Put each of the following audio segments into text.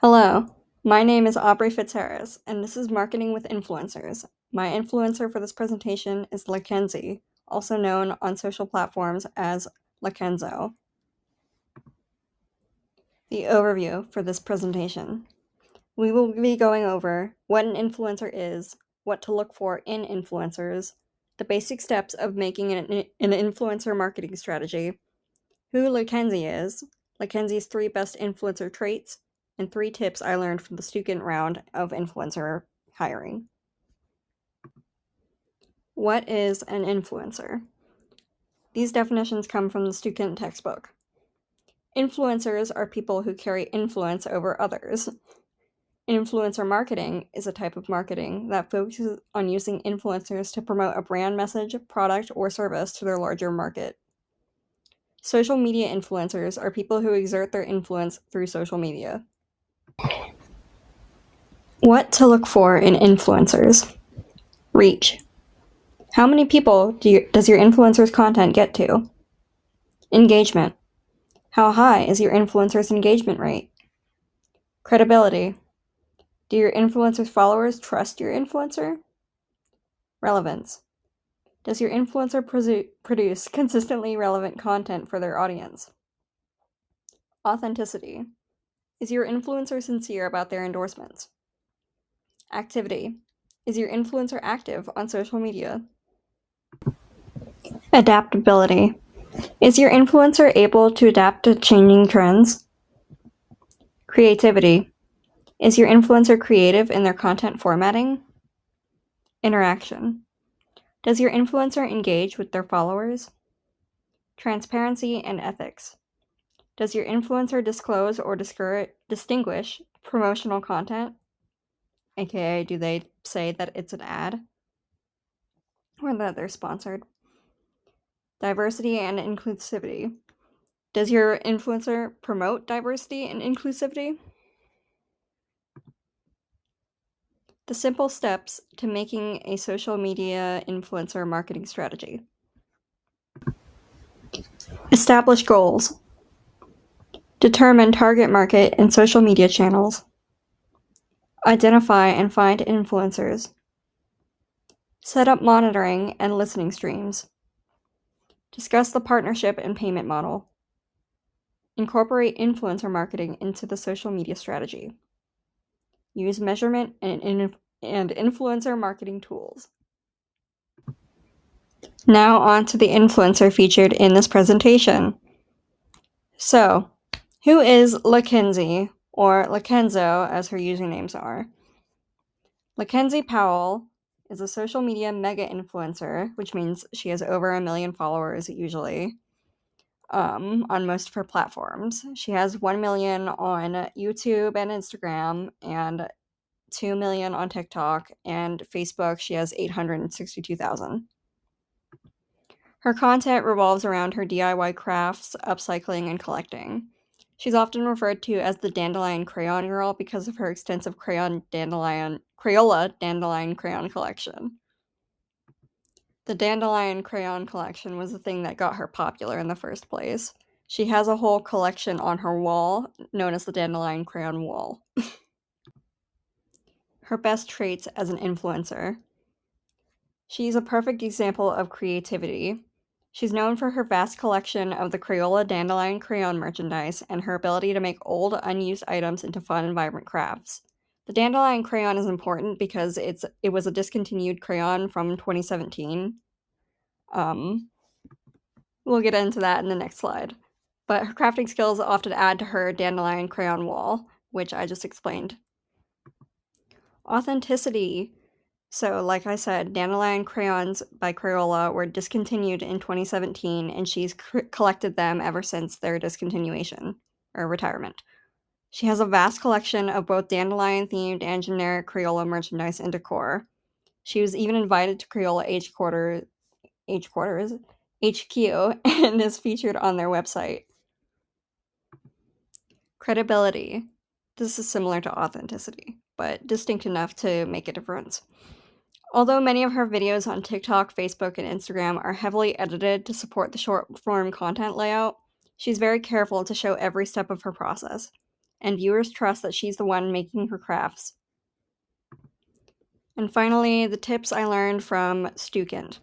Hello, my name is Aubrey Fitzharris, and this is Marketing with Influencers. My influencer for this presentation is LaKenzie, also known on social platforms as LaKenzo. The overview for this presentation. We will be going over what an influencer is, what to look for in influencers, the basic steps of making an influencer marketing strategy, who LaKenzie is, LaKenzie's 3 best influencer traits, and 3 tips I learned from the student round of influencer hiring. What is an influencer? These definitions come from the student textbook. Influencers are people who carry influence over others. Influencer marketing is a type of marketing that focuses on using influencers to promote a brand message, product, or service to their larger market. Social media influencers are people who exert their influence through social media. What to look for in influencers. Reach. How many people does your influencer's content get to? Engagement. How high is your influencer's engagement rate? Credibility. Do your influencer's followers trust your influencer? Relevance. Does your influencer produce consistently relevant content for their audience? Authenticity. Is your influencer sincere about their endorsements? Activity. Is your influencer active on social media? Adaptability. Is your influencer able to adapt to changing trends? Creativity. Is your influencer creative in their content formatting? Interaction. Does your influencer engage with their followers? Transparency and ethics. Does your influencer disclose or distinguish promotional content? AKA, do they say that it's an ad? Or that they're sponsored? Diversity and inclusivity. Does your influencer promote diversity and inclusivity? The simple steps to making a social media influencer marketing strategy. Establish goals. Determine target market and social media channels. Identify and find influencers. Set up monitoring and listening streams. Discuss the partnership and payment model. Incorporate influencer marketing into the social media strategy. Use measurement and influencer marketing tools. Now on to the influencer featured in this presentation. So, who is LaKenzie, or LaKenzo as her usernames are? LaKenzie Powell is a social media mega influencer, which means she has over 1 million followers usually on most of her platforms. She has 1 million on YouTube and Instagram, and 2 million on TikTok, and Facebook she has 862,000. Her content revolves around her DIY crafts, upcycling, and collecting. She's often referred to as the Dandelion Crayon Girl because of her extensive Crayola Dandelion Crayon collection. The Dandelion Crayon collection was the thing that got her popular in the first place. She has a whole collection on her wall, known as the Dandelion Crayon Wall. Her best traits as an influencer. She's a perfect example of creativity. She's known for her vast collection of the Crayola Dandelion Crayon merchandise and her ability to make old, unused items into fun and vibrant crafts. The Dandelion Crayon is important because it was a discontinued crayon from 2017. We'll get into that in the next slide. But her crafting skills often add to her Dandelion Crayon wall, which I just explained. Authenticity. So, like I said, Dandelion crayons by Crayola were discontinued in 2017, and she's collected them ever since their discontinuation, or retirement. She has a vast collection of both dandelion-themed and generic Crayola merchandise and decor. She was even invited to Crayola HQ, and is featured on their website. Credibility. This is similar to authenticity, but distinct enough to make a difference. Although many of her videos on TikTok, Facebook, and Instagram are heavily edited to support the short-form content layout, she's very careful to show every step of her process. and viewers trust that she's the one making her crafts. And finally, the tips I learned from Stukent.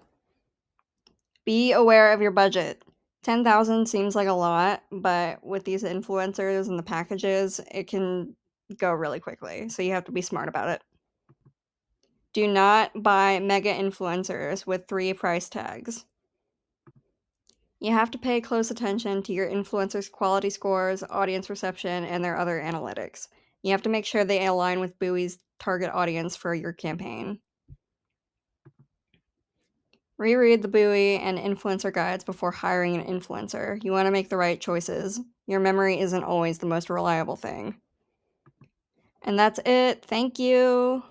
Be aware of your budget. 10,000 seems like a lot, but with these influencers and the packages, it can go really quickly, so you have to be smart about it. Do not buy mega influencers with 3 price tags. You have to pay close attention to your influencers' quality scores, audience reception, and their other analytics. You have to make sure they align with Buoy's target audience for your campaign. Reread the Buoy and influencer guides before hiring an influencer. You want to make the right choices. Your memory isn't always the most reliable thing. And that's it. Thank you.